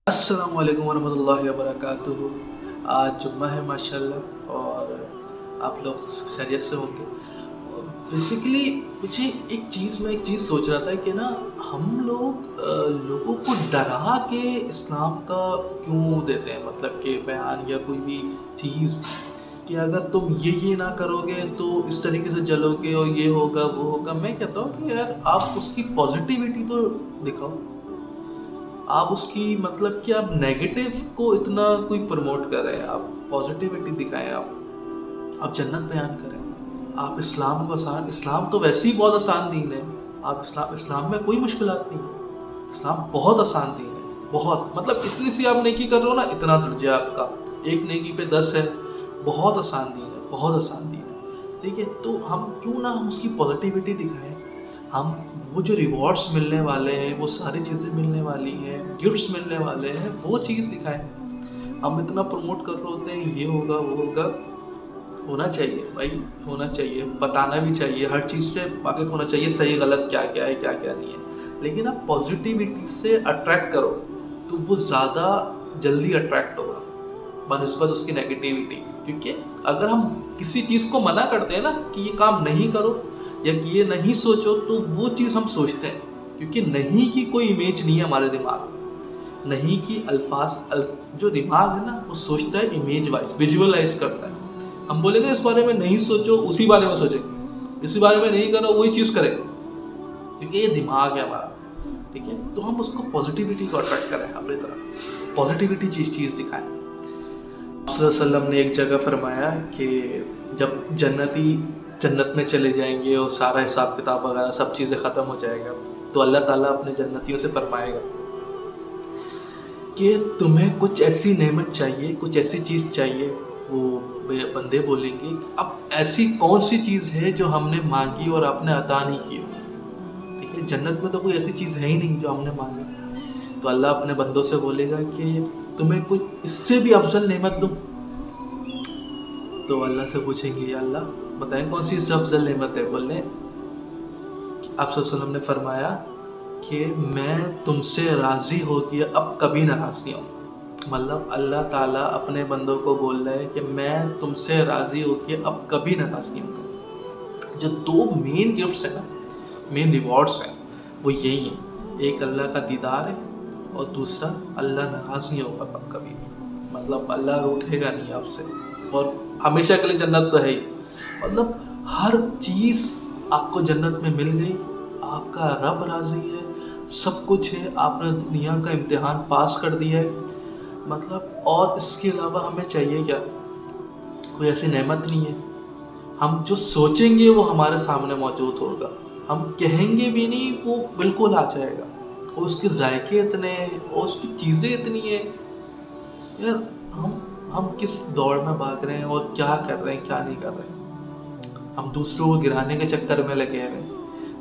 السلام علیکم ورحمۃ اللہ وبرکاتہ۔ آج جمعہ ہے ماشاءاللہ، اور آپ لوگ خیریت سے ہوں گے۔ بیسیکلی مجھے ایک چیز سوچ رہا تھا کہ نا ہم لوگ لوگوں کو ڈرا کے اسلام کا کیوں دیتے ہیں، مطلب کہ بیان یا کوئی بھی چیز کہ اگر تم یہ نہ کرو گے تو اس طریقے سے چلو گے اور یہ ہوگا وہ ہوگا۔ میں کہتا ہوں کہ یار آپ اس کی پازیٹیوٹی تو دکھاؤ، آپ اس کی مطلب کہ آپ نیگیٹو کو اتنا کوئی پروموٹ کر رہے ہیں، آپ پازیٹیوٹی دکھائیں، آپ جنت بیان کریں، آپ اسلام کو اسلام تو ویسے ہی بہت آسان دین ہے۔ آپ اسلام میں کوئی مشکلات نہیں ہے، اسلام بہت آسان دین ہے، بہت مطلب اتنی سی آپ نیکی کر رہے ہو نا، اتنا درجہ آپ کا، ایک نیکی پہ 10 ہے۔ بہت آسان دین ہے، بہت آسان دین ہے، ٹھیک ہے۔ تو ہم اس کی پازیٹیوٹی دکھائیں، ہم وہ جو ریوارڈس ملنے والے ہیں، وہ ساری چیزیں ملنے والی ہیں، گفٹس ملنے والے ہیں، وہ چیز دکھائیں۔ ہم اتنا پروموٹ کر رہے ہوتے ہیں یہ ہوگا وہ ہوگا، ہونا چاہیے بھائی، ہونا چاہیے، بتانا بھی چاہیے، ہر چیز سے واقف ہونا چاہیے، صحیح غلط کیا کیا ہے کیا کیا نہیں ہے، لیکن آپ پازیٹیوٹی سے اٹریکٹ کرو تو وہ زیادہ جلدی اٹریکٹ ہوگا بنسبت اس کی نیگیٹیوٹی۔ کیونکہ اگر ہم کسی چیز کو منع کرتے ہیں نا کہ یہ کام نہیں کرو یا کہ یہ نہیں سوچو، تو وہ چیز ہم سوچتے ہیں، کیونکہ نہیں کی کوئی امیج نہیں ہے ہمارے دماغ میں۔ نہیں کی الفاظ جو دماغ ہے نا وہ سوچتا ہے امیج وائز، ویژولائز کرتا ہے۔ ہم بولیں گے اس بارے میں نہیں سوچو، اسی بارے میں سوچیں گے، اسی بارے میں نہیں کرو وہی چیز کریں، کیونکہ یہ دماغ ہے ہمارا، ٹھیک ہے۔ تو ہم اس کو پازیٹیوٹی کو اٹریکٹ کریں، اپنی طرف پازیٹیوٹی چیز دکھائیں۔ صلی اللہ علیہ وسلم نے ایک جگہ فرمایا کہ جب جنتی جنت میں چلے جائیں گے اور سارا حساب کتاب وغیرہ سب چیزیں ختم ہو جائے گا، تو اللہ تعالیٰ اپنے جنتیوں سے فرمائے گا کہ تمہیں کچھ ایسی نعمت چاہیے، کچھ ایسی چیز چاہیے۔ وہ بندے بولیں گے اب ایسی کون سی چیز ہے جو ہم نے مانگی اور آپ نے عطا نہیں کی ہو، ٹھیک ہے۔ جنت میں تو کوئی ایسی چیز ہے ہی نہیں جو ہم نے مانگی۔ تو اللہ اپنے بندوں سے بولے گا کہ تمہیں کچھ اس سے بھی افضل نعمت دوں۔ تو اللہ سے پوچھیں گے یا اللہ بتائیں کون سی اس سے افضل نعمت ہے؟ بولنے آپ صلی اللہ علیہ وسلم نے فرمایا کہ میں تم سے راضی ہو کے اب کبھی ناراض نہیں ہوں گا۔ مطلب اللہ تعالیٰ اپنے بندوں کو بول رہا ہے کہ میں تم سے راضی ہو کے اب کبھی ناراض نہیں ہوں گا۔ جو دو مین گفٹس ہیں نا، مین ریوارڈس ہیں، وہ یہی ہیں، ایک اللہ کا دیدار ہے اور دوسرا اللہ ناراض نہیں ہوگا اب کبھی بھی، مطلب اللہ روٹھے گا نہیں آپ سے، اور ہمیشہ کے لیے جنت تو ہے ہی۔ مطلب ہر چیز آپ کو جنت میں مل گئی، آپ کا رب راضی ہے، سب کچھ ہے، آپ نے دنیا کا امتحان پاس کر دیا ہے، مطلب اور اس کے علاوہ ہمیں چاہیے کیا؟ کوئی ایسی نعمت نہیں ہے۔ ہم جو سوچیں گے وہ ہمارے سامنے موجود ہوگا، ہم کہیں گے بھی نہیں وہ بالکل آ جائے گا، اور اس کے ذائقے اتنے ہیں اور اس کی چیزیں اتنی ہیں۔ یار ہم کس دوڑ میں بھاگ رہے ہیں اور کیا کر رہے ہیں کیا نہیں کر رہے ہیں؟ ہم دوسروں کو گرانے کے چکر میں لگے ہوئے ہیں،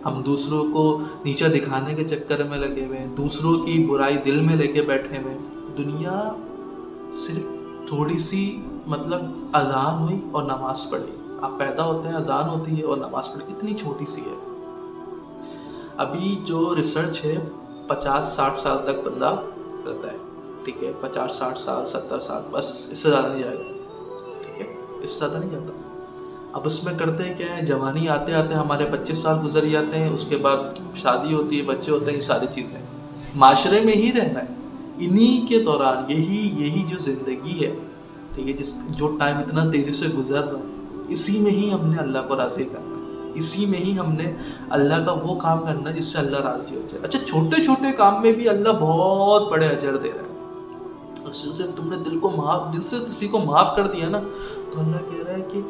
ہم دوسروں کو نیچا دکھانے کے چکر میں لگے ہوئے ہیں، دوسروں کی برائی دل میں لے کے بیٹھے ہوئے ہیں۔ دنیا صرف تھوڑی سی مطلب اذان ہوئی اور نماز پڑھی، آپ پیدا ہوتے ہیں اذان ہوتی ہے اور نماز پڑھی، اتنی چھوٹی سی ہے۔ ابھی جو ریسرچ ہے 50-60 سال تک بندہ رہتا ہے، ٹھیک ہے، 50-60 سال 70 سال، بس اس سے زیادہ نہیں جائے گا، ٹھیک ہے، اس سے زیادہ نہیں جاتا۔ اب اس میں کرتے ہیں کیا ہے، جوانی آتے آتے ہمارے 25 سال گزر جاتے ہیں، اس کے بعد شادی ہوتی ہے، بچے ہوتے ہیں، یہ ساری چیزیں معاشرے میں ہی رہنا ہے، انہی کے دوران یہی جو زندگی ہے، ٹھیک ہے، جو ٹائم اتنا تیزی سے گزر رہا ہے، اسی میں ہی ہم نے اللہ کو راضی کرنا ہے، اسی میں ہی ہم نے اللہ کا وہ کام کرنا ہے جس سے اللہ راضی ہو جائے۔ اچھا چھوٹے چھوٹے کام میں بھی اللہ بہت بڑے اجر دے رہا ہے، اور صرف تم نے دل سے کسی کو معاف کر دیا نا، تو اللہ کہہ رہا ہے کہ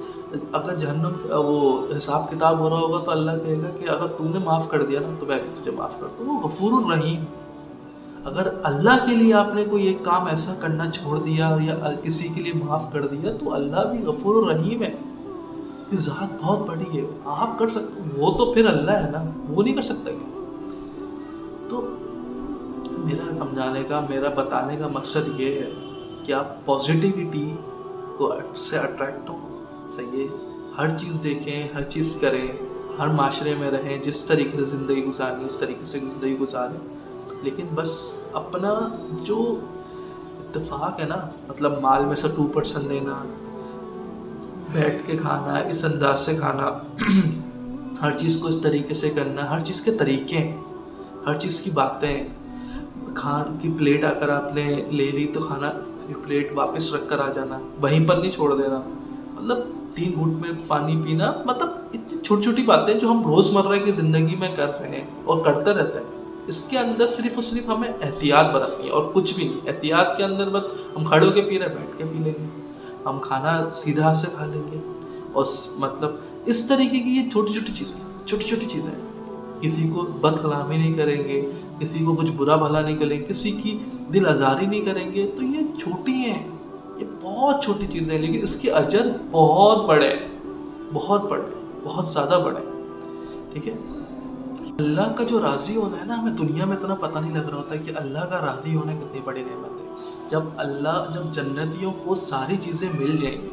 اگر جہنم وہ حساب کتاب ہو رہا ہوگا تو اللہ کہے گا کہ اگر تم نے معاف کر دیا نا تو میں بھی تجھے معاف کر دوں۔ وہ غفور الرحیم۔ اگر اللہ کے لیے آپ نے کوئی ایک کام ایسا کرنا چھوڑ دیا یا کسی کے لیے معاف کر دیا، تو اللہ بھی غفور الرحیم ہے، کہ ذات بہت بڑی ہے، آپ کر سکتے، وہ تو پھر اللہ ہے نا، وہ نہیں کر سکتا کیا؟ تو میرا سمجھانے کا، میرا بتانے کا مقصد یہ ہے کہ آپ پازیٹیوٹی کو سے اٹریکٹ ہوں، صحیح ہے، ہر چیز دیکھیں، ہر چیز کریں، ہر معاشرے میں رہیں، جس طریقے سے زندگی گزارنی اس طریقے سے زندگی گزاریں، لیکن بس اپنا جو اتفاق ہے نا, مطلب مال میں سے 2% لینا, بیٹھ کے کھانا, اس انداز سے کھانا, ہر چیز کو اس طریقے سے کرنا, ہر چیز کے طریقے ہیں, ہر چیز کی باتیں. کھان کی پلیٹ اگر آپ نے لے لی تو کھانا پلیٹ واپس رکھ کر آ جانا, وہیں پر نہیں چھوڑ دینا, مطلب 3 گھونٹ میں پانی پینا, مطلب اتنی چھوٹی چھوٹی باتیں جو ہم روز مرہ کی زندگی میں کر رہے ہیں اور کرتے رہتے ہیں. اس کے اندر صرف اور صرف ہمیں احتیاط برتنی ہے اور کچھ بھی نہیں. احتیاط کے اندر بس ہم کھڑے ہو کے پی رہے ہیں, بیٹھ کے پی لیں گے, ہم کھانا سیدھا ہاتھ سے کھا لیں گے, اور مطلب اس طریقے کی یہ چھوٹی چھوٹی چیزیں ہیں. کسی کو بد کلامی نہیں کریں گے, کسی کو کچھ برا بھلا نہیں کریں گے, کسی کی دل آزاری نہیں کریں گے. تو یہ چھوٹی ہیں, یہ بہت چھوٹی چیزیں ہیں, لیکن اس کے اجر بہت بڑے, بہت بڑے, بہت زیادہ بڑے. ٹھیک ہے, اللہ کا جو راضی ہونا ہے نا, ہمیں دنیا میں اتنا پتہ نہیں لگ رہا ہوتا ہے کہ اللہ کا راضی ہونا کتنی بڑی نعمت ہے. جب جنتیوں کو ساری چیزیں مل جائیں گی,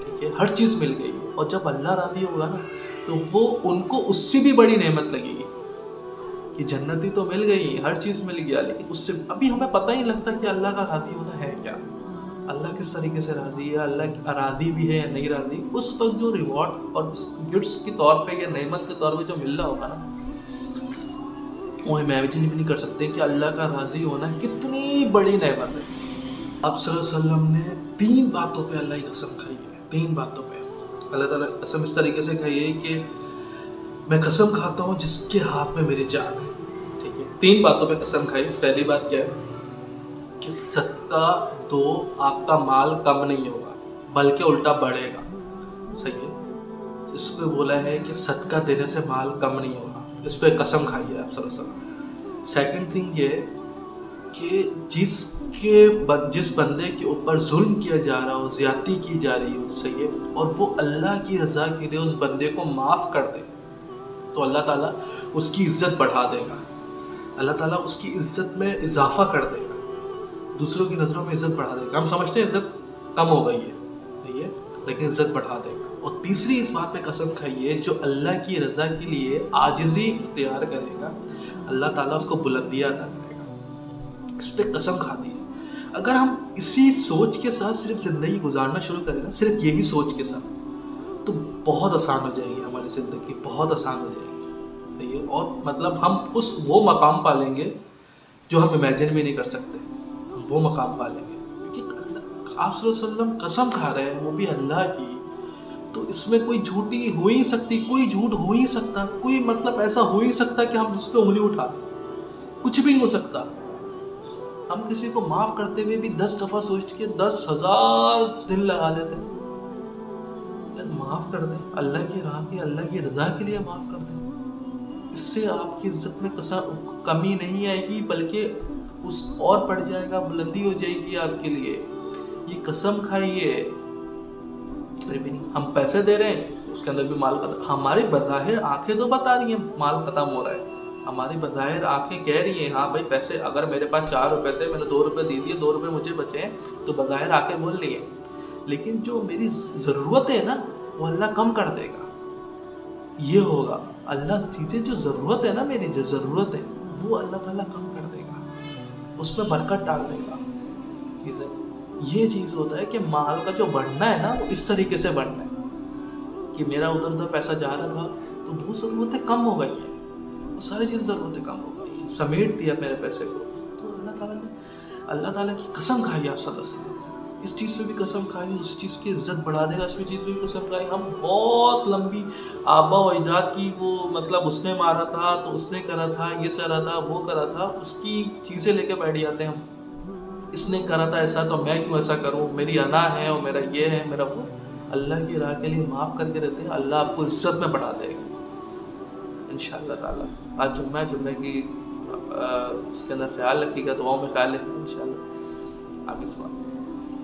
ٹھیک ہے, ہر چیز مل گئی, اور جب اللہ راضی ہوگا نا تو وہ ان کو اس سے بھی بڑی نعمت لگے گی کہ جنتی تو مل گئی, ہر چیز مل گیا, لیکن اس سے ابھی ہمیں پتہ ہی لگتا کہ اللہ کا راضی ہونا ہے کیا, اللہ کس طریقے سے راضی ہے, اللہ راضی بھی ہے یا نہیں راضی. اس وقت جو ریوارڈ اور گفٹس کے طور پہ یا نعمت کے طور پہ جو مل رہا ہوگا نا, وہ امیجن بھی نہیں کر سکتے کہ اللہ کا راضی ہونا کتنی بڑی نعمت ہے. آپ صلی اللہ علیہ وسلم نے 3 باتوں پہ اللہ کی قسم کھائی ہے, 3 باتوں پہ اللہ تعالیٰ قسم اس طریقے سے کھائی ہے کہ میں قسم کھاتا ہوں جس کے ہاتھ میں میری جان ہے. ٹھیک ہے, 3 باتوں پہ قسم کھائی. پہلی بات کیا ہے کہ صدقہ دو, آپ کا مال کم نہیں ہوگا بلکہ الٹا بڑھے گا. صحیح ہے, اس پہ بولا ہے کہ صدقہ دینے سے مال کم نہیں ہوگا, اس پہ قسم کھائی ہے آپ صلی اللہ علیہ وسلم. سیکنڈ تھنگ یہ کہ جس بندے کے اوپر ظلم کیا جا رہا ہو, زیادتی کی جا رہی ہو, صحیح ہے, اور وہ اللہ کی رضا کے لیے اس بندے کو معاف کر دے, تو اللہ تعالیٰ اس کی عزت بڑھا دے گا, اللہ تعالیٰ اس کی عزت میں اضافہ کر دے گا, دوسروں کی نظروں میں عزت بڑھا دے گا. ہم سمجھتے ہیں عزت کم ہو گئی ہے, صحیح ہے, لیکن عزت بڑھا دے گا. اور تیسری اس بات پہ قسم کھائیے, جو اللہ کی رضا کے لیے عاجزی اختیار کرے گا, اللہ تعالیٰ اس کو بلندیاں عطا کرے گا. اس پہ قسم کھا دی ہے. اگر ہم اسی سوچ کے ساتھ صرف زندگی گزارنا شروع کریں نا, صرف یہی سوچ کے ساتھ, تو بہت آسان ہو جائے گی ہماری زندگی, بہت آسان ہو جائے گی. صحیح ہے, اور مطلب ہم وہ مقام پا لیں گے جو ہم امیجن بھی نہیں کر سکتے, ہم وہ مقام پا لیں گے. کیونکہ آپ صلی اللہ علیہ وسلم قسم کھا رہے ہیں, وہ بھی اللہ کی, تو اس میں کوئی جھوٹی ہو ہی سکتی, کوئی جھوٹ ہو ہی سکتا, کوئی مطلب ایسا ہو ہی سکتا کہ ہم اس پہ انگلی اٹھا دیں, کچھ بھی نہیں ہو سکتا. ہم کسی کو معاف کرتے ہوئے بھی 10 دفعہ سوچ کے 10,000 دن لگا لیتے ہیں, یار معاف کر دیں, اللہ کی راہ کی, اللہ کی رضا کے لیے معاف کر دیں. اس سے آپ کی عزت میں کمی نہیں آئے گی, بلکہ اس اور بڑھ جائے گا, بلندی ہو جائے گی آپ کے لیے. یہ قسم کھائیے. ہم پیسے دے رہے ہیں, اس کے اندر بھی مال ختم, ہماری بظاہر آنکھیں تو بتا رہی ہیں مال ختم ہو رہا ہے, ہماری بظاہر آنکھیں کہہ رہی ہیں ہاں بھائی پیسے, اگر میرے پاس 4 روپے تھے, میں نے 2 روپے دے دیے, 2 روپے مجھے بچے ہیں, تو بظاہر آنکھیں بول رہی ہیں. لیکن جو میری ضرورت ہے نا, وہ اللہ کم کر دے گا. یہ ہوگا, اللہ چیزیں جو ضرورت ہے نا, میری جو ضرورت ہے, وہ اللہ تعالیٰ کم کر دے گا, اس میں برکت ڈال دے گا. یہ چیز ہوتا ہے کہ مال کا جو بڑھنا ہے نا, وہ اس طریقے سے بڑھنا ہے کہ میرا ادھر ادھر پیسہ جا رہا تھا, تو وہ ضرورتیں کم ہو گئی ہیں, وہ ساری چیز ضرورتیں کم ہو گئی ہیں, سمیٹ دیا میرے پیسے کو. تو اللہ تعالیٰ کی قسم کھائی آپ صلی اللہ علیہ وسلم, اس چیز پہ بھی قسم کھائی, اس چیز کی عزت بڑھا دے گا, اس چیز پہ بھی قسم کھائی. ہم بہت لمبی آبا و اجداد کی وہ مطلب اس نے مارا تھا, تو اس نے کرا تھا, یہ کرا تھا, وہ کرا تھا, اس کی چیزیں لے کے بیٹھ جاتے ہیں ہم. اس نے کرا تھا ایسا, تو میں کیوں ایسا کروں, میری انا ہے اور میرا یہ ہے, میرا وہ. اللہ کی راہ کے لیے معاف کر کے رہتے ہیں, اللہ آپ کو عزت میں بڑھا دے گا انشاءاللہ تعالیٰ. آج جمعہ کی اس کے اندر خیال رکھیے گا, دعاؤں میں خیال رکھیے گا انشاءاللہ. آگے سوال.